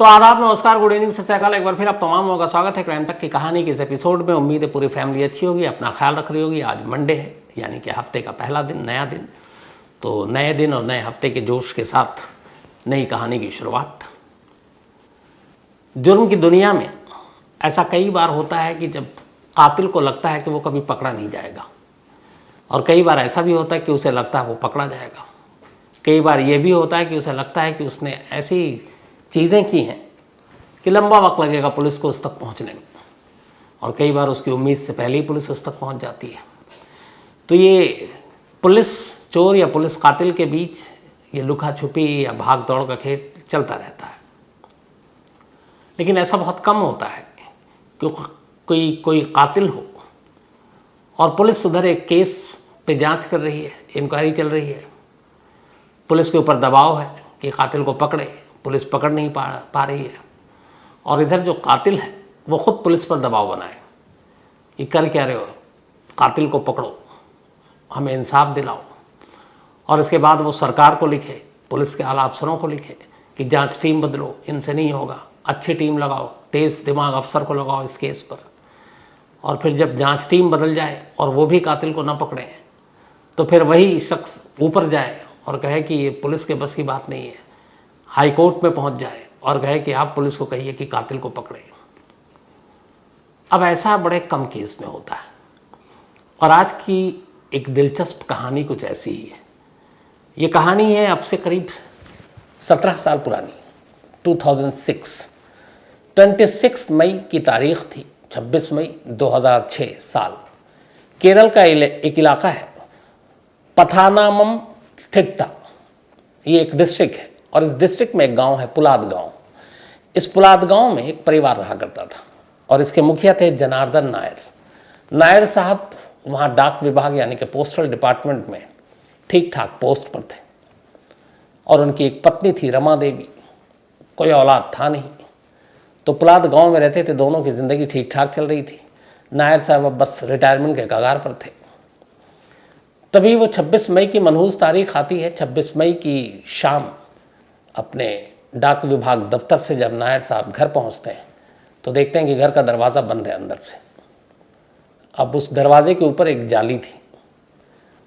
तो आदाब, नमस्कार, गुड इवनिंग, सत श्री अकाल। एक बार फिर आप तमाम लोगों का स्वागत है क्राइम तक की कहानी के इस एपिसोड में। उम्मीद है पूरी फैमिली अच्छी होगी, अपना ख्याल रख रही होगी। आज मंडे है, यानी कि हफ्ते का पहला दिन, नया दिन। तो नए दिन और नए हफ्ते के जोश के साथ नई कहानी की शुरुआत। जुर्म की दुनिया में ऐसा कई बार होता है कि जब कातिल को लगता है कि वो कभी पकड़ा नहीं जाएगा, और कई बार ऐसा भी होता है कि उसे लगता है वो पकड़ा जाएगा। कई बार ये भी होता है कि उसे लगता है कि उसने ऐसी चीज़ें की हैं कि लंबा वक्त लगेगा पुलिस को उस तक पहुंचने में, और कई बार उसकी उम्मीद से पहले ही पुलिस उस तक पहुंच जाती है। तो ये पुलिस चोर या पुलिस कातिल के बीच ये लुका छुपी या भाग दौड़ का खेल चलता रहता है। लेकिन ऐसा बहुत कम होता है कि कोई कातिल हो और पुलिस उधर एक केस पे जांच कर रही है, इंक्वायरी चल रही है, पुलिस के ऊपर दबाव है कि कातिल को पकड़े, पुलिस पकड़ नहीं पा रही है, और इधर जो कातिल है वो खुद पुलिस पर दबाव बनाए कि कर क्या रहे हो, कातिल को पकड़ो, हमें इंसाफ दिलाओ। और इसके बाद वो सरकार को लिखे, पुलिस के आला अफसरों को लिखे कि जांच टीम बदलो, इनसे नहीं होगा, अच्छी टीम लगाओ, तेज़ दिमाग अफसर को लगाओ इस केस पर। और फिर जब जांच टीम बदल जाए और वो भी कातिल को न पकड़े, तो फिर वही शख्स ऊपर जाए और कहे कि ये पुलिस के बस की बात नहीं है, हाई कोर्ट में पहुंच जाए और कहे कि आप पुलिस को कहिए कि कातिल को पकड़े। अब ऐसा बड़े कम केस में होता है। और आज की एक दिलचस्प कहानी कुछ ऐसी ही है। ये कहानी है अब से करीब 17 साल पुरानी, 26 मई की तारीख थी, 26 मई 2006 साल। केरल का एक इलाका है पथानामथिट्टा, ये एक डिस्ट्रिक्ट है, और इस डिस्ट्रिक्ट में एक गांव है पुलाद गांव। इस पुलाद गांव में एक परिवार रहा करता था, और इसके मुखिया थे जनार्दन नायर। नायर साहब वहाँ डाक विभाग यानी कि पोस्टल डिपार्टमेंट में ठीक ठाक पोस्ट पर थे, और उनकी एक पत्नी थी रमा देवी। कोई औलाद था नहीं, तो पुलाद गांव में रहते थे, दोनों की ज़िंदगी ठीक ठाक चल रही थी। नायर साहब अब बस रिटायरमेंट के कगार पर थे। तभी वो 26 मई की मनहूस तारीख आती है। 26 मई की शाम अपने डाक विभाग दफ्तर से जब नायर साहब घर पहुंचते हैं तो देखते हैं कि घर का दरवाज़ा बंद है अंदर से। अब उस दरवाजे के ऊपर एक जाली थी।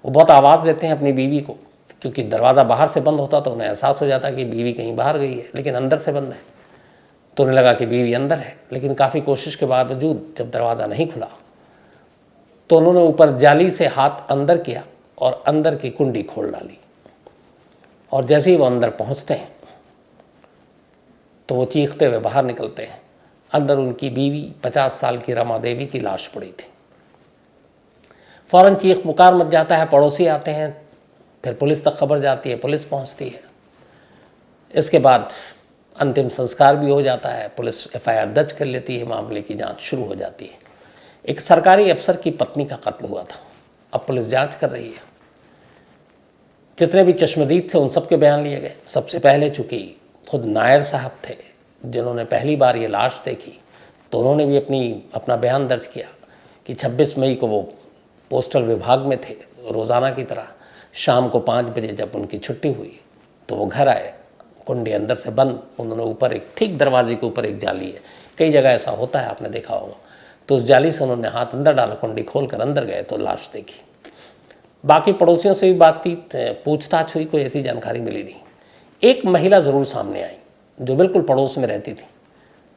वो बहुत आवाज़ देते हैं अपनी बीवी को, क्योंकि दरवाज़ा बाहर से बंद होता तो उन्हें एहसास हो जाता कि बीवी कहीं बाहर गई है, लेकिन अंदर से बंद है। तो उन्हें लगा कि बीवी अंदर है, लेकिन काफ़ी कोशिश के बावजूद जब दरवाज़ा नहीं खुला तो उन्होंने ऊपर जाली से हाथ अंदर किया और अंदर की कुंडी खोल डाली। और जैसे ही वो अंदर पहुंचते हैं तो वो चीखते हुए बाहर निकलते हैं। अंदर उनकी बीवी 50 साल की रमा देवी की लाश पड़ी थी। फ़ौरन चीख पुकार मच जाता है, पड़ोसी आते हैं, फिर पुलिस तक खबर जाती है, पुलिस पहुंचती है। इसके बाद अंतिम संस्कार भी हो जाता है, पुलिस FIR दर्ज कर लेती है, मामले की जांच शुरू हो जाती है। एक सरकारी अफसर की पत्नी का कत्ल हुआ था। अब पुलिस जांच कर रही है। जितने भी चश्मदीद थे उन सब के बयान लिए गए। सबसे पहले चूँकि खुद नायर साहब थे जिन्होंने पहली बार ये लाश देखी, तो उन्होंने भी अपना बयान दर्ज किया कि 26 मई को वो पोस्टल विभाग में थे। रोज़ाना की तरह शाम को 5 बजे जब उनकी छुट्टी हुई तो वो घर आए, कुंडी अंदर से बंद। उन्होंने ऊपर एक ठीक दरवाजे के ऊपर एक जाली है, कई जगह ऐसा होता है, आपने देखा होगा। तो उस जाली से उन्होंने हाथ अंदर डाला, कुंडी खोल कर अंदर गए तो लाश देखी। बाकी पड़ोसियों से भी बातचीत पूछताछ हुई, कोई ऐसी जानकारी मिली नहीं। एक महिला ज़रूर सामने आई जो बिल्कुल पड़ोस में रहती थी।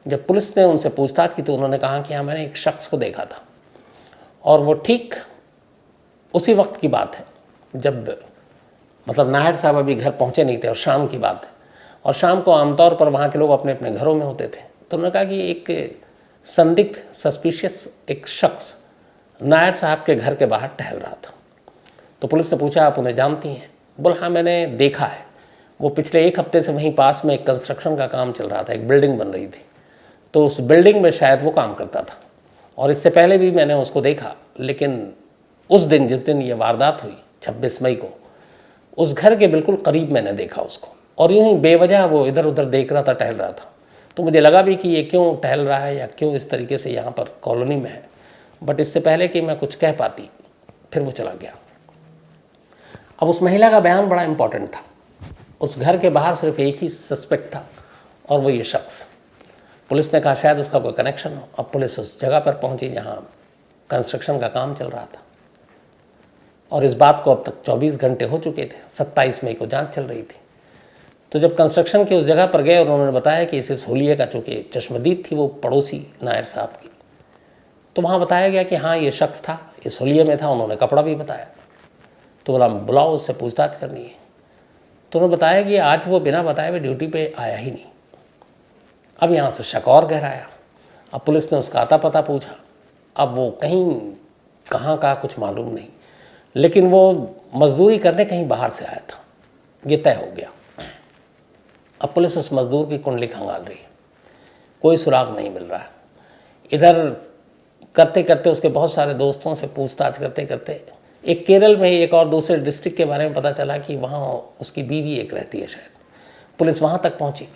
जब पुलिस ने उनसे पूछताछ की तो उन्होंने कहा कि हाँ, मैंने एक शख्स को देखा था, और वो ठीक उसी वक्त की बात है जब मतलब नायर साहब अभी घर पहुँचे नहीं थे, और शाम की बात है। और शाम को आमतौर पर वहाँ के लोग अपने अपने घरों में होते थे। तो उन्होंने कहा कि एक संदिग्ध सस्पिशियस एक शख्स नायर साहब के घर के बाहर टहल रहा था। तो पुलिस ने पूछा, आप उन्हें जानती हैं? बोल, हाँ, मैंने देखा है। वो पिछले 1 हफ्ते से वहीं पास में एक कंस्ट्रक्शन का काम चल रहा था, एक बिल्डिंग बन रही थी, तो उस बिल्डिंग में शायद वो काम करता था, और इससे पहले भी मैंने उसको देखा। लेकिन उस दिन, जिस दिन ये वारदात हुई 26 मई को, उस घर के बिल्कुल करीब मैंने देखा उसको, और यूँ ही बेवजह वो इधर उधर देख रहा था, टहल रहा था। तो मुझे लगा भी कि ये क्यों टहल रहा है या क्यों इस तरीके से यहाँ पर कॉलोनी में है। बट इससे पहले कि मैं कुछ कह पाती, फिर वो चला गया। अब उस महिला का बयान बड़ा इंपॉर्टेंट था। उस घर के बाहर सिर्फ एक ही सस्पेक्ट था, और वो ये शख्स। पुलिस ने कहा शायद उसका कोई कनेक्शन हो। अब पुलिस उस जगह पर पहुंची जहां कंस्ट्रक्शन का काम चल रहा था, और इस बात को अब तक 24 घंटे हो चुके थे। 27 मई को जांच चल रही थी। तो जब कंस्ट्रक्शन की उस जगह पर गए और उन्होंने बताया कि इस होलिये का चूँकि चश्मदीद थी वो पड़ोसी नायर साहब की, तो वहाँ बताया गया कि हाँ ये शख्स था, इस होलिये में था। उन्होंने कपड़ा भी बताया। तो बोला बुलाओ, उससे पूछताछ करनी है। तो उन्होंने बताया कि आज वो बिना बताए हुए ड्यूटी पे आया ही नहीं। अब यहाँ से शक और गहराया। अब पुलिस ने उसका आता पता पूछा। अब वो कहीं कहाँ का कुछ मालूम नहीं, लेकिन वो मजदूरी करने कहीं बाहर से आया था, ये तय हो गया। अब पुलिस उस मजदूर की कुंडली खंगाल रही है, कोई सुराग नहीं मिल रहा है। इधर करते करते उसके बहुत सारे दोस्तों से पूछताछ करते करते एक केरल में ही एक और दूसरे डिस्ट्रिक्ट के बारे में पता चला कि वहाँ उसकी बीवी एक रहती है शायद। पुलिस वहाँ तक पहुँची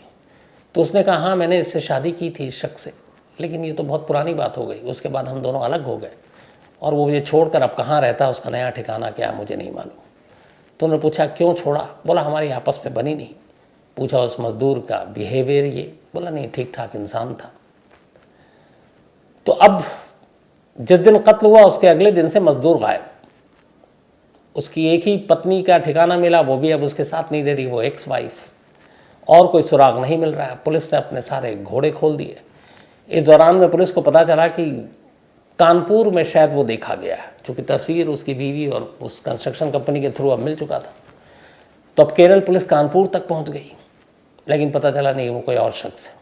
तो उसने कहा हाँ मैंने इससे शादी की थी इस शख्स से, लेकिन ये तो बहुत पुरानी बात हो गई। उसके बाद हम दोनों अलग हो गए और वो मुझे छोड़कर अब कहाँ रहता है, उसका नया ठिकाना क्या मुझे नहीं मालूम। तो उन्होंने पूछा क्यों छोड़ा? बोला हमारी आपस में बनी नहीं। पूछा उस मजदूर का बिहेवियर ये? बोला नहीं, ठीक ठाक इंसान था। तो अब जिस दिन कत्ल हुआ उसके अगले दिन से मजदूर गायब। उसकी एक ही पत्नी का ठिकाना मिला, वो भी अब उसके साथ नहीं दे रही, वो एक्स वाइफ। और कोई सुराग नहीं मिल रहा है। पुलिस ने अपने सारे घोड़े खोल दिए। इस दौरान में पुलिस को पता चला कि कानपुर में शायद वो देखा गया है, चूँकि तस्वीर उसकी बीवी और उस कंस्ट्रक्शन कंपनी के थ्रू अब मिल चुका था। तो अब केरल पुलिस कानपुर तक पहुंच गई, लेकिन पता चला नहीं वो कोई और शख्स है।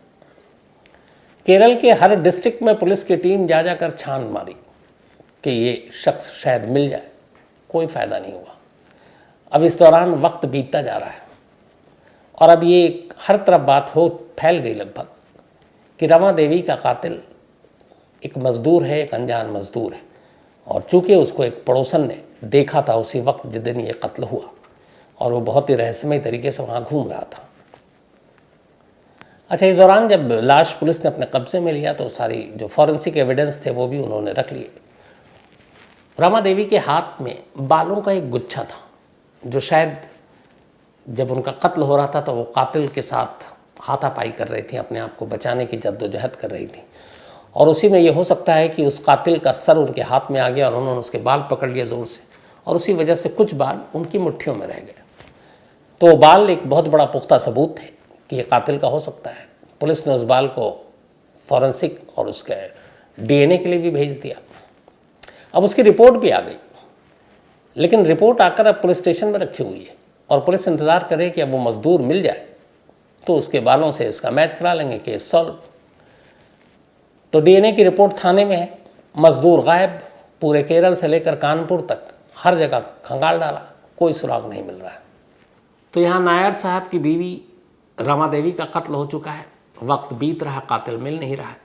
केरल के हर डिस्ट्रिक्ट में पुलिस की टीम जा जाकर छान मारी कि ये शख्स शायद मिल जाए, कोई फ़ायदा नहीं हुआ। अब इस दौरान वक्त बीतता जा रहा है और अब ये हर तरफ बात हो फैल गई लगभग कि रमा देवी का कातिल एक मज़दूर है, एक अनजान मज़दूर है। और चूँकि उसको एक पड़ोसन ने देखा था उसी वक्त जिस दिन ये कत्ल हुआ, और वो बहुत ही रहस्यमय तरीके से वहाँ घूम रहा था। अच्छा, इस दौरान जब लाश पुलिस ने अपने कब्जे में लिया तो सारी जो फॉरेंसिक एविडेंस थे वो भी उन्होंने रख लिए। रमा देवी के हाथ में बालों का एक गुच्छा था, जो शायद जब उनका कत्ल हो रहा था तो वो कातिल के साथ हाथापाई कर रही थी, अपने आप को बचाने की जद्दोजहद कर रही थी। और उसी में ये हो सकता है कि उस कातिल का सर उनके हाथ में आ गया और उन्होंने उसके बाल पकड़ लिए ज़ोर से, और उसी वजह से कुछ बाल उनकी मुट्ठियों में रह गए। तो बाल एक बहुत बड़ा पुख्ता सबूत थे कि ये कातिल का हो सकता है। पुलिस ने उस बाल को फॉरेंसिक और उसके डीएनए के लिए भी भेज दिया। अब उसकी रिपोर्ट भी आ गई, लेकिन रिपोर्ट आकर अब पुलिस स्टेशन में रखी हुई है और पुलिस इंतज़ार करे कि अब वो मज़दूर मिल जाए तो उसके बालों से इसका मैच करा लेंगे, केस सॉल्व। तो डीएनए की रिपोर्ट थाने में है, मज़दूर गायब। पूरे केरल से लेकर कानपुर तक हर जगह खंगाल डाला, कोई सुराग नहीं मिल रहा है। तो यहाँ नायर साहब की बीवी रमा देवी का कत्ल हो चुका है, वक्त बीत रहा, कातिल मिल नहीं रहा है।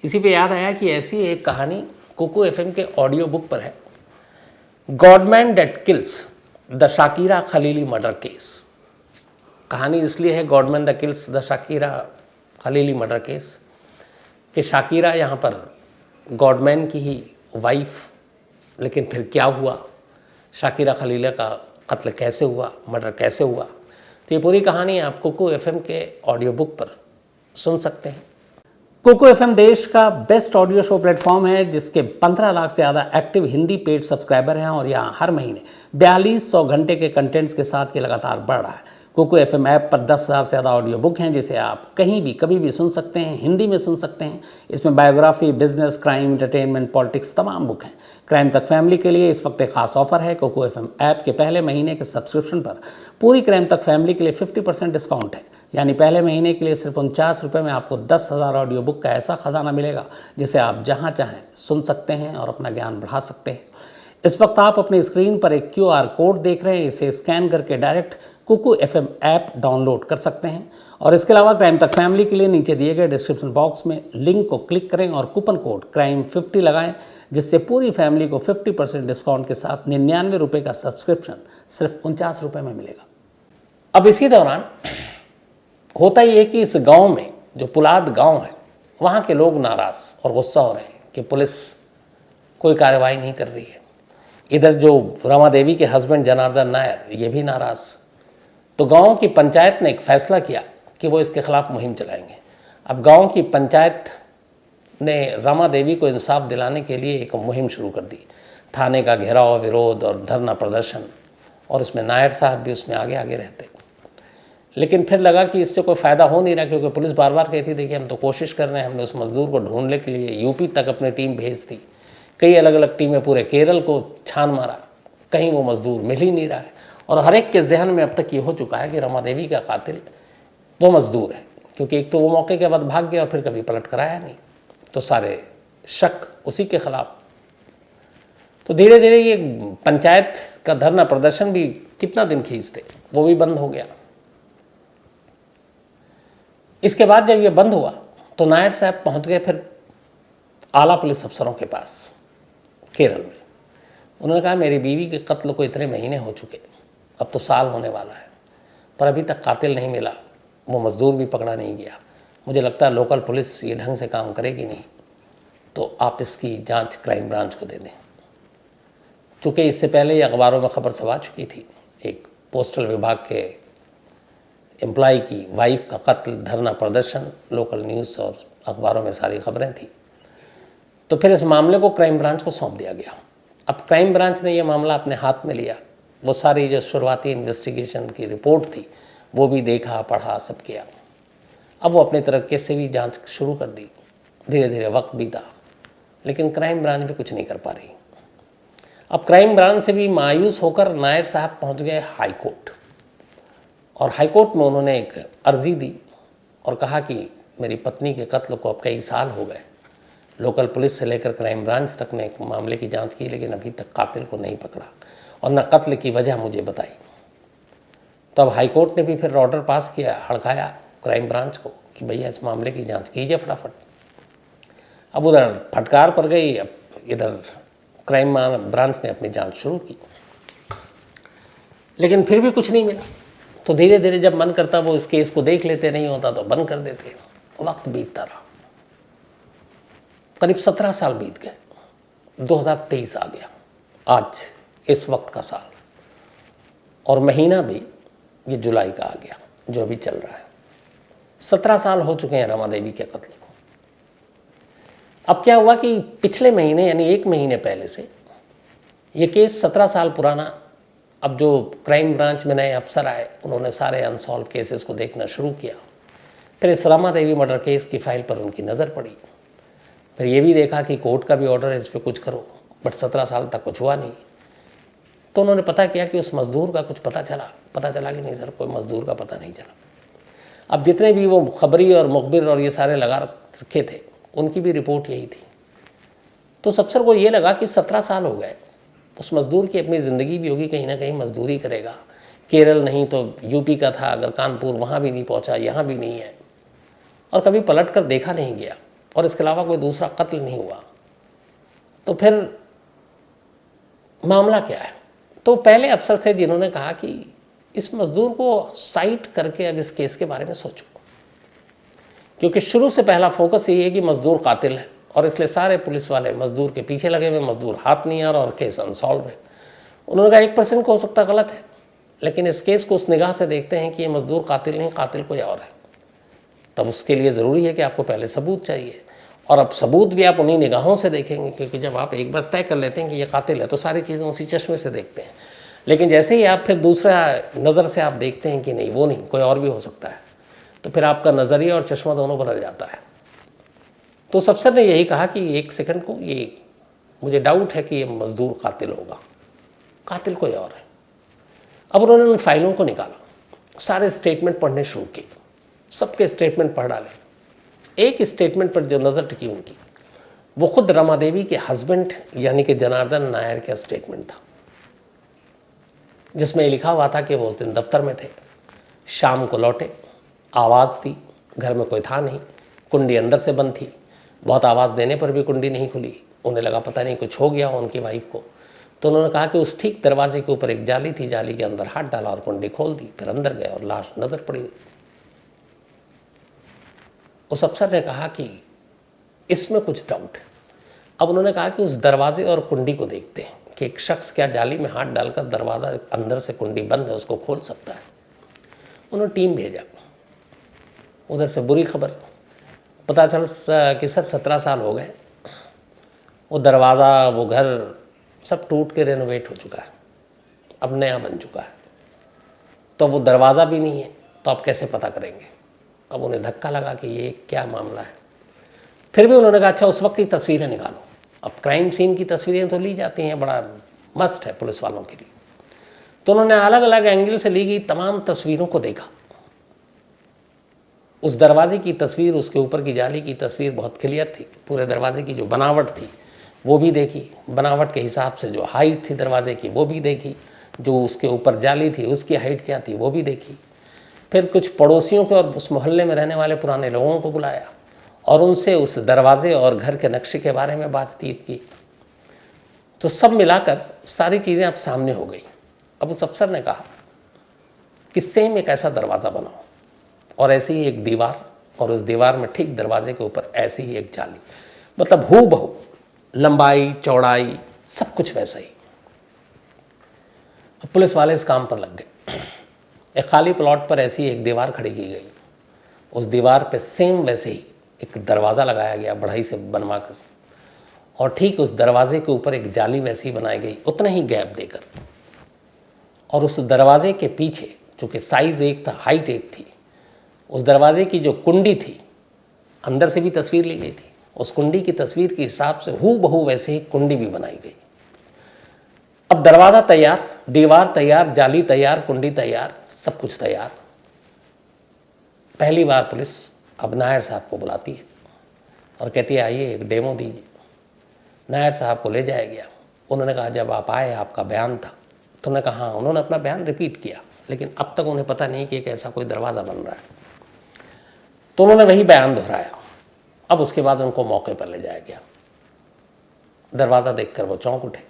इसी पे याद आया कि ऐसी एक कहानी कुकू एफएम के ऑडियो बुक पर है, godman that kills the Shakira Khalili murder case. कहानी इसलिए है godman the kills the Shakira Khalili murder case कि शाकिरा यहाँ पर गॉडमैन की ही वाइफ, लेकिन फिर क्या हुआ, शाकिरा खलीला का कत्ल कैसे हुआ, मर्डर कैसे हुआ, तो ये पूरी कहानी आप कुकू एफएम के ऑडियो बुक पर सुन सकते हैं। कुकू एफएम देश का बेस्ट ऑडियो शो प्लेटफॉर्म है, जिसके 15 लाख से ज़्यादा एक्टिव हिंदी पेड सब्सक्राइबर हैं और यहाँ हर महीने 4200 घंटे के कंटेंट्स के साथ ये लगातार बढ़ रहा है। कुकू एफएम ऐप पर 10,000 से ज़्यादा ऑडियो बुक हैं, जिसे आप कहीं भी कभी भी सुन सकते हैं, हिंदी में सुन सकते हैं। इसमें biography, business, crime, entertainment, politics तमाम बुक हैं। क्राइम तक फैमिली के लिए इस वक्त एक खास ऑफर है। कुकू एफएम ऐप के पहले महीने के सब्सक्रिप्शन पर पूरी क्राइम तक फैमिली के लिए 50% डिस्काउंट है। यानी पहले महीने के लिए सिर्फ 49 रुपये में आपको 10,000 ऑडियो बुक का ऐसा खजाना मिलेगा जिसे आप जहाँ चाहें सुन सकते हैं और अपना ज्ञान बढ़ा सकते हैं। इस वक्त आप अपनी स्क्रीन पर एक QR कोड देख रहे हैं, इसे स्कैन करके direct Kuku FM app download कर सकते हैं। और इसके अलावा क्राइम तक फैमिली के लिए नीचे दिए गए डिस्क्रिप्शन बॉक्स में लिंक को क्लिक करें और कूपन कोड CRIME50 लगाएं, जिससे पूरी फैमिली को 50% डिस्काउंट के साथ 99 रुपये का सब्सक्रिप्शन सिर्फ 49 रुपये में मिलेगा। अब इसी दौरान होता ये कि इस गांव में, जो पुलाद गांव है, वहाँ के लोग नाराज़ और गुस्सा हो रहे हैं कि पुलिस कोई कार्रवाई नहीं कर रही है। इधर जो रमा देवी के हस्बैंड जनार्दन नायर, ये भी नाराज़। तो गांव की पंचायत ने एक फैसला किया कि वो इसके खिलाफ मुहिम चलाएंगे। अब गांव की पंचायत ने रमा देवी को इंसाफ दिलाने के लिए एक मुहिम शुरू कर दी। थाने का घेराव, विरोध और धरना प्रदर्शन, और उसमें नायर साहब भी उसमें आगे आगे रहते। लेकिन फिर लगा कि इससे कोई फ़ायदा हो नहीं रहा, क्योंकि पुलिस बार बार कहती थी कि हम तो कोशिश कर रहे हैं। हमने उस मज़दूर को ढूंढने के लिए यूपी तक अपनी टीम भेज दी, कई अलग अलग टीमें, पूरे केरल को छान मारा, कहीं वो मज़दूर मिल ही नहीं रहा है। और हर एक के जहन में अब तक ये हो चुका है कि रमा देवी का कातिल वो मज़दूर है, क्योंकि एक तो वो मौके के बाद भाग गया और फिर कभी पलट कर आया नहीं, तो सारे शक उसी के खिलाफ। तो धीरे धीरे ये पंचायत का धरना प्रदर्शन भी कितना दिन खींचते, वो भी बंद हो गया। इसके बाद जब ये बंद हुआ तो नायर साहब पहुंच गए फिर आला पुलिस अफसरों के पास केरल में। उन्होंने कहा मेरी बीवी के कत्ल को इतने महीने हो चुके, अब तो साल होने वाला है, पर अभी तक कातिल नहीं मिला, वो मज़दूर भी पकड़ा नहीं गया। मुझे लगता है लोकल पुलिस ये ढंग से काम करेगी नहीं, तो आप इसकी जांच क्राइम ब्रांच को दे दें। चूँकि इससे पहले ये अखबारों में खबर छपा चुकी थी, एक पोस्टल विभाग के एम्प्लॉय की वाइफ का कत्ल, धरना प्रदर्शन, लोकल न्यूज़ और अखबारों में सारी खबरें थी। तो फिर इस मामले को क्राइम ब्रांच को सौंप दिया गया। अब क्राइम ब्रांच ने यह मामला अपने हाथ में लिया। वो सारी जो शुरुआती इन्वेस्टिगेशन की रिपोर्ट थी वो भी देखा, पढ़ा, सब किया। अब वो अपने तरीके से भी जांच शुरू कर दी। धीरे धीरे वक्त बीता, लेकिन क्राइम ब्रांच भी कुछ नहीं कर पा रही। अब क्राइम ब्रांच से भी मायूस होकर नायर साहब पहुंच गए हाई कोर्ट, और हाई कोर्ट में उन्होंने एक अर्जी दी और कहा कि मेरी पत्नी के कत्ल को अब कई साल हो गए, लोकल पुलिस से लेकर क्राइम ब्रांच तक ने मामले की जांच की, लेकिन अभी तक कातिल को नहीं पकड़ा और न कत्ल की वजह मुझे बताई। तो अब हाई कोर्ट ने भी फिर ऑर्डर पास किया, हड़काया क्राइम ब्रांच को कि भैया इस मामले की जांच कीजिए फटाफट। अब उधर फटकार पड़ गई, अब इधर क्राइम ब्रांच ने अपनी जांच शुरू की, लेकिन फिर भी कुछ नहीं मिला। तो धीरे धीरे जब मन करता वो इस केस को देख लेते, नहीं होता तो बंद कर देते। वक्त बीतता रहा, करीब 17 साल बीत गए। 2023 आ गया, आज इस वक्त का साल, और महीना भी ये जुलाई का आ गया जो अभी चल रहा है। 17 साल हो चुके हैं रमा देवी के कत्ल को। अब क्या हुआ कि पिछले महीने यानी 1 महीने पहले से ये केस 17 साल पुराना, अब जो क्राइम ब्रांच में नए अफसर आए उन्होंने सारे अनसॉल्व केसेस को देखना शुरू किया। फिर इस रमा देवी मर्डर केस की फाइल पर उनकी नज़र पड़ी। फिर ये भी देखा कि कोर्ट का भी ऑर्डर है इस पर कुछ करो, बट 17 साल तक कुछ हुआ नहीं। तो उन्होंने पता किया कि उस मज़दूर का कुछ पता चला कि नहीं सर, कोई मज़दूर का पता नहीं चला। अब जितने भी वो खबरी और मुखबिर और ये सारे लगा रखे थे उनकी भी रिपोर्ट यही थी। तो अफसर को ये लगा कि 17 साल हो गए, उस मज़दूर की अपनी ज़िंदगी भी होगी, कहीं ना कहीं मजदूरी करेगा। केरल नहीं तो यूपी का था, अगर कानपुर, वहाँ भी नहीं पहुँचा, यहाँ भी नहीं है, और कभी पलट कर देखा नहीं गया, और इसके अलावा कोई दूसरा कत्ल नहीं हुआ। तो फिर मामला क्या है? तो पहले अफसर थे जिन्होंने कहा कि इस मज़दूर को साइट करके अब इस केस के बारे में सोचो, क्योंकि शुरू से पहला फोकस यही है कि मज़दूर कातिल है, और इसलिए सारे पुलिस वाले मज़दूर के पीछे लगे हुए, मज़दूर हाथ नहीं आ रहा और केस अनसॉल्व है। उन्होंने कहा 1% को हो सकता गलत है, लेकिन इस केस को उस निगाह से देखते हैं कि ये मज़दूर कातिल नहीं, कातिल कोई और है। तब उसके लिए ज़रूरी है कि आपको पहले सबूत चाहिए, और अब सबूत भी आप उन्हीं निगाहों से देखेंगे, क्योंकि जब आप एक बार तय कर लेते हैं कि ये कातिल है तो सारी चीज़ें उसी चश्मे से देखते हैं। लेकिन जैसे ही आप फिर दूसरा नज़र से आप देखते हैं कि नहीं वो नहीं, कोई और भी हो सकता है, तो फिर आपका नज़रिया और चश्मा दोनों बदल जाता है। तो उस अफसर ने यही कहा कि 1 सेकंड को ये मुझे डाउट है कि ये मज़दूर कातिल होगा, कातिल कोई और है। अब उन्होंने उन फाइलों को निकाला, सारे स्टेटमेंट पढ़ने शुरू किए, सबके स्टेटमेंट पढ़ डाले। एक स्टेटमेंट पर जो नज़र टिकी उनकी, वो खुद रमा देवी के हस्बैंड यानी कि जनार्दन नायर का स्टेटमेंट था, जिसमें लिखा हुआ था कि वो उस दिन दफ्तर में थे, शाम को लौटे, आवाज़ दी, घर में कोई था नहीं, कुंडी अंदर से बंद थी, बहुत आवाज़ देने पर भी कुंडी नहीं खुली। उन्हें लगा पता नहीं कुछ हो गया हो उनकी वाइफ को, तो उन्होंने कहा कि उस ठीक दरवाजे के ऊपर एक जाली थी, जाली के अंदर हाथ डाला और कुंडी खोल दी, फिर अंदर गए और लाश नज़र पड़ी। उस अफसर ने कहा कि इसमें कुछ डाउट है। अब उन्होंने कहा कि उस दरवाजे और कुंडी को देखते हैं कि एक शख्स क्या जाली में हाथ डालकर दरवाज़ा अंदर से कुंडी बंद है उसको खोल सकता है। उन्होंने टीम भेजा, उधर से बुरी खबर, पता चल कि सर 17 साल हो गए, वो दरवाज़ा, वो घर सब टूट के रेनोवेट हो चुका है, अब नया बन चुका है, तो वो दरवाज़ा भी नहीं है, तो आप कैसे पता करेंगे। अब उन्हें धक्का लगा कि ये क्या मामला है। फिर भी उन्होंने कहा अच्छा उस वक्त की तस्वीरें निकालो। अब क्राइम सीन की तस्वीरें तो ली जाती हैं, बड़ा मस्ट है पुलिस वालों के लिए। तो उन्होंने अलग अलग एंगल से ली गई तमाम तस्वीरों को देखा। उस दरवाजे की तस्वीर, उसके ऊपर की जाली की तस्वीर बहुत क्लियर थी। पूरे दरवाजे की जो बनावट थी वो भी देखी, बनावट के हिसाब से जो हाइट थी दरवाजे की वो भी देखी, जो उसके ऊपर जाली थी उसकी हाइट क्या थी वो भी देखी। फिर कुछ पड़ोसियों के और उस मोहल्ले में रहने वाले पुराने लोगों को बुलाया और उनसे उस दरवाजे और घर के नक्शे के बारे में बातचीत की। तो सब मिलाकर सारी चीज़ें अब सामने हो गई। अब उस अफसर ने कहा कि सेम एक ऐसा दरवाज़ा बनाओ और ऐसी ही एक दीवार, और उस दीवार में ठीक दरवाजे के ऊपर ऐसी ही एक जाली, मतलब हूबहू लंबाई चौड़ाई सब कुछ वैसा ही। अब पुलिस वाले इस काम पर लग गए। एक खाली प्लॉट पर ऐसी एक दीवार खड़ी की गई, उस दीवार पे सेम वैसे ही एक दरवाज़ा लगाया गया बढ़ई से बनवा कर, और ठीक उस दरवाजे के ऊपर एक जाली वैसी बनाई गई उतना ही गैप देकर। और उस दरवाजे के पीछे चूँकि साइज़ एक था, हाइट एक थी, उस दरवाजे की जो कुंडी थी अंदर से भी तस्वीर ली गई थी, उस कुंडी की तस्वीर के हिसाब से हूबहू वैसे ही कुंडी भी बनाई गई। अब दरवाज़ा तैयार, दीवार तैयार, जाली तैयार, कुंडी तैयार, सब कुछ तैयार। पहली बार पुलिस अब नायर साहब को बुलाती है और कहती है आइए एक डेमो दीजिए। नायर साहब को ले जाया गया। उन्होंने कहा जब आप आए आपका बयान था, तो उन्होंने कहा हाँ। उन्होंने अपना बयान रिपीट किया, लेकिन अब तक उन्हें पता नहीं कि एक ऐसा कोई दरवाज़ा बन रहा है, तो उन्होंने वही बयान दोहराया। अब उसके बाद उनको मौके पर ले जाया गया। दरवाज़ा देखकर वो चौंक उठे।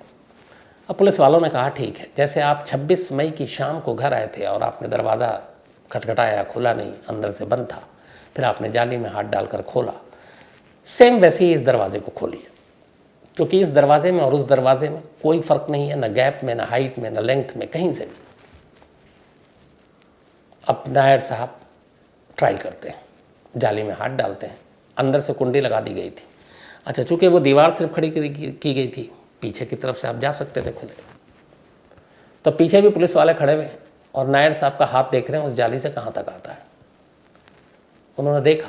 अब पुलिस वालों ने कहा ठीक है, जैसे आप 26 मई की शाम को घर आए थे और आपने दरवाज़ा खटखटाया, खुला नहीं, अंदर से बंद था, फिर आपने जाली में हाथ डालकर खोला, सेम वैसे ही इस दरवाजे को खोलिए, क्योंकि इस दरवाजे में और उस दरवाजे में कोई फ़र्क नहीं है, न गैप में, न हाइट में, न लेंथ में, कहीं से भी। अब नायर साहब ट्राई करते हैं, जाली में हाथ डालते हैं, अंदर से कुंडी लगा दी गई थी। अच्छा, चूँकि वो दीवार सिर्फ खड़ी की गई थी, पीछे की तरफ से आप जा सकते थे खुले, तो पीछे भी पुलिस वाले खड़े हुए और नायर साहब का हाथ देख रहे हैं उस जाली से कहाँ तक आता है। उन्होंने देखा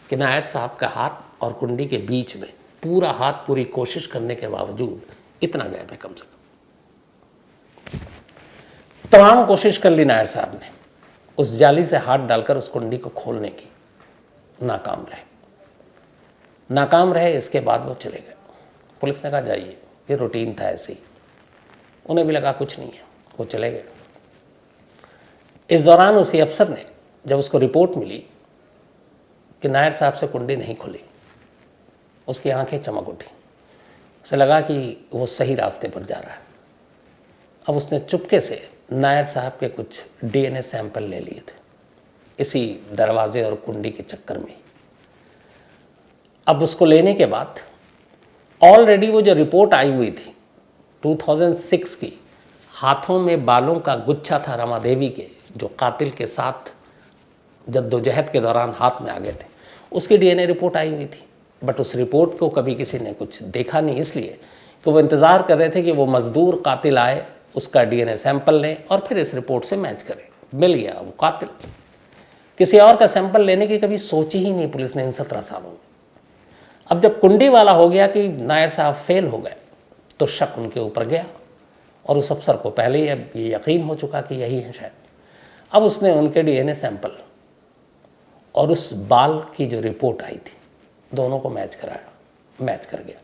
कि नायर साहब का हाथ और कुंडी के बीच में पूरा हाथ, पूरी कोशिश करने के बावजूद इतना गैप है कम से कम। तमाम कोशिश कर ली नायर साहब ने उस जाली से हाथ डालकर उस कुंडी को खोलने की, नाकाम रहे। इसके बाद वो चले गए। पुलिस ने कहा जाइए, ये रूटीन था ऐसे ही। उन्हें भी लगा कुछ नहीं है, वो चले गए। इस दौरान उसी अफसर ने जब उसको रिपोर्ट मिली कि नायर साहब से कुंडी नहीं खुली, उसकी आंखें चमक उठी। उसे लगा कि वो सही रास्ते पर जा रहा है। अब उसने चुपके से नायर साहब के कुछ DNA सैंपल ले लिए थे इसी दरवाजे और कुंडी के चक्कर में। अब उसको लेने के बाद ऑलरेडी वो जो रिपोर्ट आई हुई थी 2006 की, हाथों में बालों का गुच्छा था रमा देवी के, जो कातिल के साथ जद्दोजहद के दौरान हाथ में आ गए थे, उसकी DNA रिपोर्ट आई हुई थी। बट उस रिपोर्ट को कभी किसी ने कुछ देखा नहीं, इसलिए कि वो इंतज़ार कर रहे थे कि वो मजदूर कातिल आए, उसका DNA सैंपल लें और फिर इस रिपोर्ट से मैच करें। मिल गया वो कातिल। किसी और का सैंपल लेने की कभी सोची ही नहीं पुलिस ने इन 17 सालों में। अब जब कुंडी वाला हो गया कि नायर साहब फेल हो गए, तो शक उनके ऊपर गया और उस अफसर को पहले ही अब ये यकीन हो चुका कि यही है शायद। अब उसने उनके DNA सैंपल और उस बाल की जो रिपोर्ट आई थी, दोनों को मैच कराया, मैच कर गया।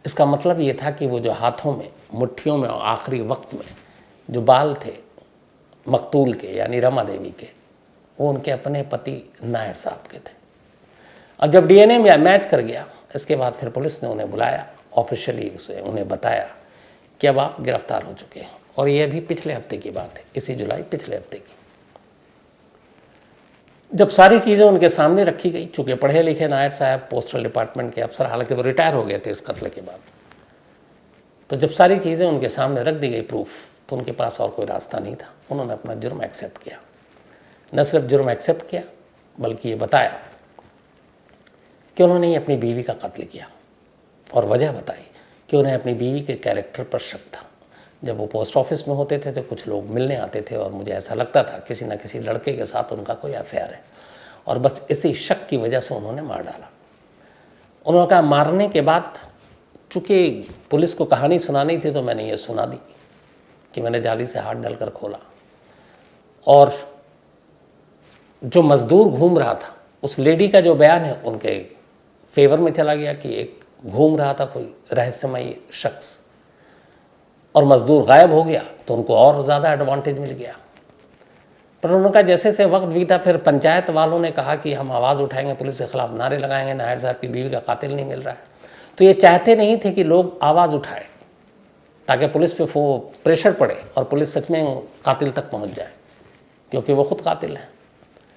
इसका मतलब ये था कि वो जो हाथों में, मुट्ठियों में और आखिरी वक्त में जो बाल थे मकतूल के यानी रमा देवी के, वो उनके अपने पति नायर साहब के थे। अब जब DNA में मैच कर गया, इसके बाद फिर पुलिस ने उन्हें बुलाया, ऑफिशियली उन्हें बताया कि अब आप गिरफ्तार हो चुके हैं। और ये भी पिछले हफ्ते की बात है, इसी जुलाई पिछले हफ्ते की। जब सारी चीज़ें उनके सामने रखी गई, चूँकि पढ़े लिखे नायर साहब पोस्टल डिपार्टमेंट के अफसर, हालांकि वो रिटायर हो गए थे इस कत्ल के बाद, तो जब सारी चीज़ें उनके सामने रख दी गई प्रूफ, तो उनके पास और कोई रास्ता नहीं था। उन्होंने अपना जुर्म एक्सेप्ट किया। न सिर्फ जुर्म एक्सेप्ट किया बल्कि ये बताया कि उन्होंने ही अपनी बीवी का कत्ल किया, और वजह बताई कि उन्हें अपनी बीवी के कैरेक्टर पर शक था। जब वो पोस्ट ऑफिस में होते थे तो कुछ लोग मिलने आते थे और मुझे ऐसा लगता था किसी न किसी लड़के के साथ उनका कोई अफेयर है, और बस इसी शक की वजह से उन्होंने मार डाला। उन्होंने कहा मारने के बाद चूँकि पुलिस को कहानी सुनानी थी तो मैंने ये सुना दी कि मैंने जाली से हाथ डालकर खोला, और जो मज़दूर घूम रहा था उस लेडी का जो बयान है उनके फेवर में चला गया कि एक घूम रहा था कोई रहस्यमयी शख्स, और मज़दूर गायब हो गया तो उनको और ज़्यादा एडवांटेज मिल गया। पर उन्होंने कहा जैसे जैसे वक्त बीता फिर पंचायत वालों ने कहा कि हम आवाज़ उठाएंगे, पुलिस के खिलाफ नारे लगाएंगे, नायर साहब की बीवी का कातिल नहीं मिल रहा है। तो ये चाहते नहीं थे कि लोग आवाज़ उठाएं ताकि पुलिस पे प्रेशर पड़े और पुलिस सच में कातिल तक पहुंच जाए, क्योंकि वो खुद कातिल हैं।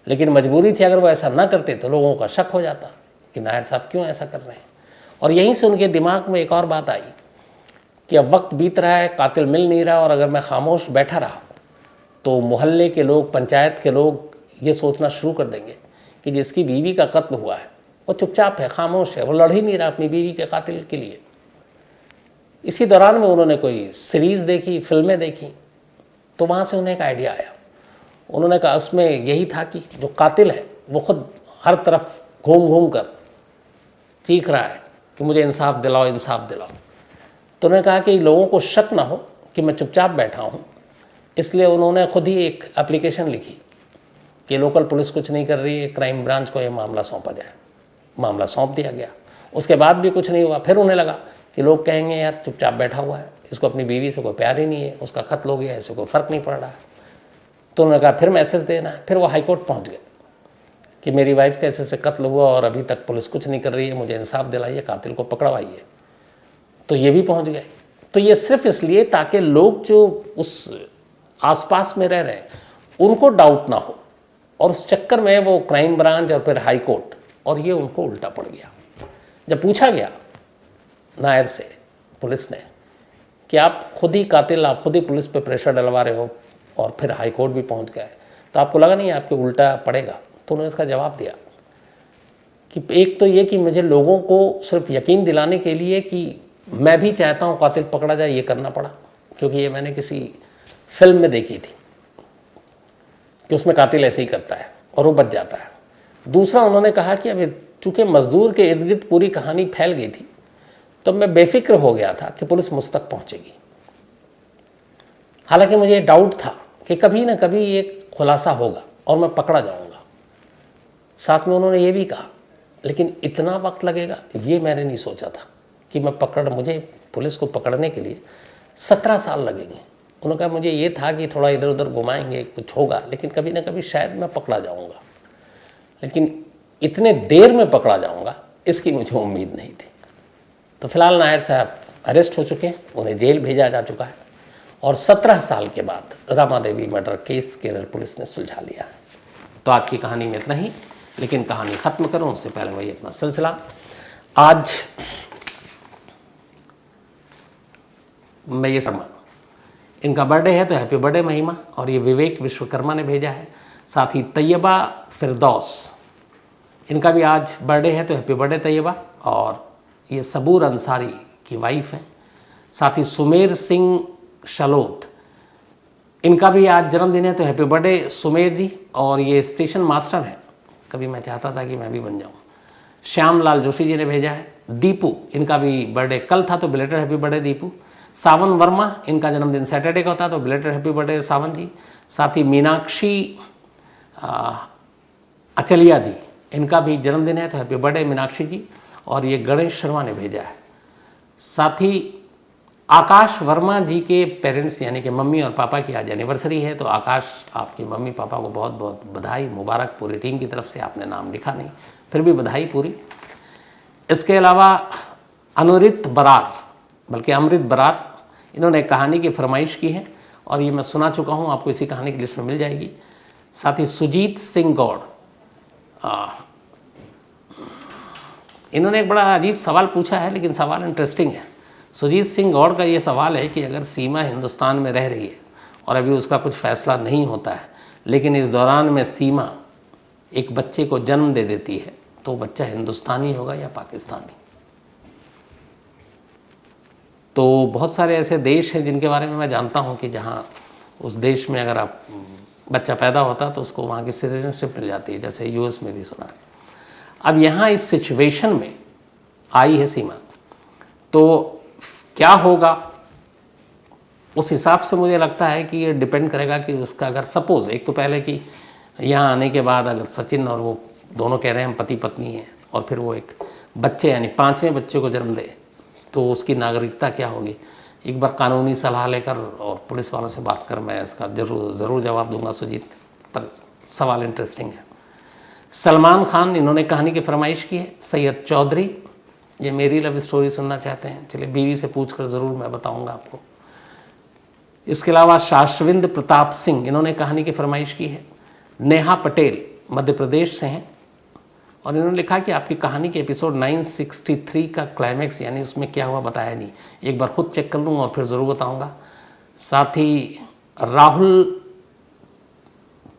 लेकिन मजबूरी थी, अगर वो ऐसा ना करते तो लोगों का शक हो जाता कि नायर साहब क्यों ऐसा कर रहे हैं। और यहीं से उनके दिमाग में एक और बात आई कि अब वक्त बीत रहा है, कातिल मिल नहीं रहा, और अगर मैं खामोश बैठा रहा तो मोहल्ले के लोग, पंचायत के लोग ये सोचना शुरू कर देंगे कि जिसकी बीवी का कत्ल हुआ है वो चुपचाप है, खामोश है, वो लड़ ही नहीं रहा अपनी बीवी के कातिल के लिए। इसी दौरान में उन्होंने कोई सीरीज़ देखी, फिल्में देखी, तो वहाँ से उन्हें एक आइडिया आया। उन्होंने कहा उसमें यही था कि जो कातिल है वो खुद हर तरफ घूम घूम कर चीख रहा है कि मुझे इंसाफ दिलाओ, इंसाफ दिलाओ। तो उन्होंने कहा कि लोगों को शक ना हो कि मैं चुपचाप बैठा हूँ, इसलिए उन्होंने खुद ही एक एप्लीकेशन लिखी कि लोकल पुलिस कुछ नहीं कर रही है, क्राइम ब्रांच को ये मामला सौंपा जाए। मामला सौंप दिया गया। उसके बाद भी कुछ नहीं हुआ। फिर उन्हें लगा कि लोग कहेंगे यार चुपचाप बैठा हुआ है, इसको अपनी बीवी से कोई प्यार ही नहीं है, उसका कत्ल हो गया, इससे कोई फ़र्क नहीं पड़ रहा है। तो उन्होंने कहा फिर मैसेज देना है। फिर वो हाई कोर्ट पहुँच गए कि मेरी वाइफ का ऐसे कत्ल हुआ और अभी तक पुलिस कुछ नहीं कर रही है, मुझे इंसाफ दिलाइए, कातिल को पकड़वाइए। तो ये भी पहुँच गए। तो ये सिर्फ इसलिए ताकि लोग जो उस आसपास में रह रहे हैं उनको डाउट ना हो, और उस चक्कर में वो क्राइम ब्रांच और फिर हाई कोर्ट, और ये उनको उल्टा पड़ गया। जब पूछा गया नायर से पुलिस ने कि आप खुद ही कातिल, आप खुद ही पुलिस पे प्रेशर डलवा रहे हो और फिर हाई कोर्ट भी पहुंच गए, तो आपको लगा नहीं आपके उल्टा पड़ेगा? तो उन्होंने इसका जवाब दिया कि एक तो ये कि मुझे लोगों को सिर्फ यकीन दिलाने के लिए कि मैं भी चाहता हूँ कातिल पकड़ा जाए, ये करना पड़ा, क्योंकि ये मैंने किसी फिल्म में देखी थी कि उसमें कातिल ऐसे ही करता है और वो बच जाता है। दूसरा उन्होंने कहा कि अभी चूँकि मजदूर के इर्द गिर्द पूरी कहानी फैल गई थी तो मैं बेफिक्र हो गया था कि पुलिस मुझ तक पहुँचेगी। हालांकि मुझे डाउट था कि कभी ना कभी ये खुलासा होगा और मैं पकड़ा जाऊंगा। साथ में उन्होंने ये भी कहा लेकिन इतना वक्त लगेगा ये मैंने नहीं सोचा था कि मुझे पुलिस को पकड़ने के लिए 17 साल लगेंगे। उन्होंने कहा मुझे ये था कि थोड़ा इधर उधर घुमाएंगे, कुछ होगा, लेकिन कभी ना कभी शायद मैं पकड़ा जाऊंगा, लेकिन इतने देर में पकड़ा जाऊंगा इसकी मुझे उम्मीद नहीं थी। तो फिलहाल नायर साहब अरेस्ट हो चुके हैं, उन्हें जेल भेजा जा चुका है, और 17 साल के बाद Rama Devi murder case Kerala police ने सुलझा लिया है। तो आज की कहानी में इतना ही, लेकिन कहानी ख़त्म करूं उससे पहले वही अपना सिलसिला। आज मैं ये शर्मा, इनका बर्थडे है तो हैप्पी बर्थडे महिमा, और ये विवेक विश्वकर्मा ने भेजा है। साथ ही तैयबा फिरदौस, इनका भी आज बर्थडे है तो हैप्पी बर्थडे तैयबा, और ये सबूर अंसारी की वाइफ है। साथ ही सुमेर सिंह शलोत, इनका भी आज जन्मदिन है तो हैप्पी बर्थडे सुमेर जी, और ये स्टेशन मास्टर है, कभी मैं चाहता था कि मैं भी बन जाऊं। श्यामलाल जोशी जी ने भेजा है। दीपू, इनका भी बर्थडे कल था तो बिलेटेड हैप्पी बर्थडे दीपू। सावन वर्मा, इनका जन्मदिन सैटरडे का होता है तो बिलेटेड हैप्पी बर्थडे सावन जी। साथ ही मीनाक्षी अचलिया जी, इनका भी जन्मदिन है तो हैप्पी बर्थडे मीनाक्षी जी, और ये गणेश शर्मा ने भेजा है। साथ ही आकाश वर्मा जी के पेरेंट्स यानी कि मम्मी और पापा की आज एनिवर्सरी है, तो आकाश आपकी मम्मी पापा को बहुत बहुत बधाई, मुबारक। पूरी टीम की तरफ से, आपने नाम लिखा नहीं, फिर भी बधाई पूरी। इसके अलावा अनुरित बरार, बल्कि अमृत बरार, इन्होंने एक कहानी की फरमाइश की है और ये मैं सुना चुका हूँ, आपको इसी कहानी की लिस्ट में मिल जाएगी। साथ ही सुजीत सिंह गौड़, इन्होंने एक बड़ा अजीब सवाल पूछा है, लेकिन सवाल इंटरेस्टिंग है। सुजीत सिंह गौड़ का ये सवाल है कि अगर सीमा हिंदुस्तान में रह रही है और अभी उसका कुछ फैसला नहीं होता है, लेकिन इस दौरान में सीमा एक बच्चे को जन्म दे देती है, तो बच्चा हिंदुस्तानी होगा या पाकिस्तानी। तो बहुत सारे ऐसे देश हैं जिनके बारे में मैं जानता हूं कि जहां उस देश में अगर आप बच्चा पैदा होता तो उसको वहाँ की सिटीजनशिप मिल जाती है, जैसे यूएस में भी सुना है। अब यहाँ इस सिचुएशन में आई है सीमा, तो क्या होगा उस हिसाब से मुझे लगता है कि ये डिपेंड करेगा कि उसका अगर सपोज़ एक तो पहले कि यहाँ आने के बाद अगर सचिन और वो दोनों कह रहे हैं हम पति पत्नी हैं और फिर वो एक बच्चे यानी 5वें बच्चे को जन्म दे, तो उसकी नागरिकता क्या होगी। एक बार कानूनी सलाह लेकर और पुलिस वालों से बात कर मैं इसका ज़रूर जवाब दूंगा सुजीत, पर सवाल इंटरेस्टिंग है। सलमान खान इन्होंने कहानी की फरमाइश की है। सैयद चौधरी ये मेरी लव स्टोरी सुनना चाहते हैं, चलिए बीवी से पूछकर ज़रूर मैं बताऊंगा आपको। इसके अलावा शाश्विंद प्रताप सिंह इन्होंने कहानी की फरमाइश की है। नेहा पटेल मध्य प्रदेश से हैं और इन्होंने लिखा कि आपकी कहानी के एपिसोड 963 का क्लाइमैक्स यानी उसमें क्या हुआ बताया नहीं, एक बार खुद चेक कर लूँगा और फिर ज़रूर बताऊँगा। साथ ही राहुल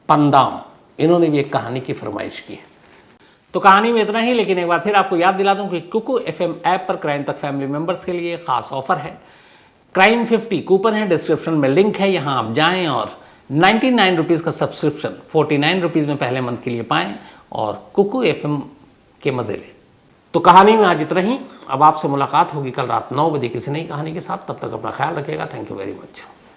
पंदाम इन्होंने भी एक कहानी की फरमाइश की है। तो कहानी में इतना ही, लेकिन एक बार फिर आपको याद दिला दूं कि कुकू FM ऐप पर क्राइम तक फैमिली मेंबर्स के लिए खास ऑफर है। क्राइम 50 कूपन है, डिस्क्रिप्शन में लिंक है, यहाँ आप जाएं और 99 रुपीज़ का सब्सक्रिप्शन 49 रुपीज़ में पहले मंथ के लिए पाएं और कुकू FM के मज़े लें। तो कहानी में आज इतना ही। अब आपसे मुलाकात होगी कल रात 9 बजे किसी नई कहानी के साथ। तब तक अपना ख्याल रखिएगा। Thank you very much.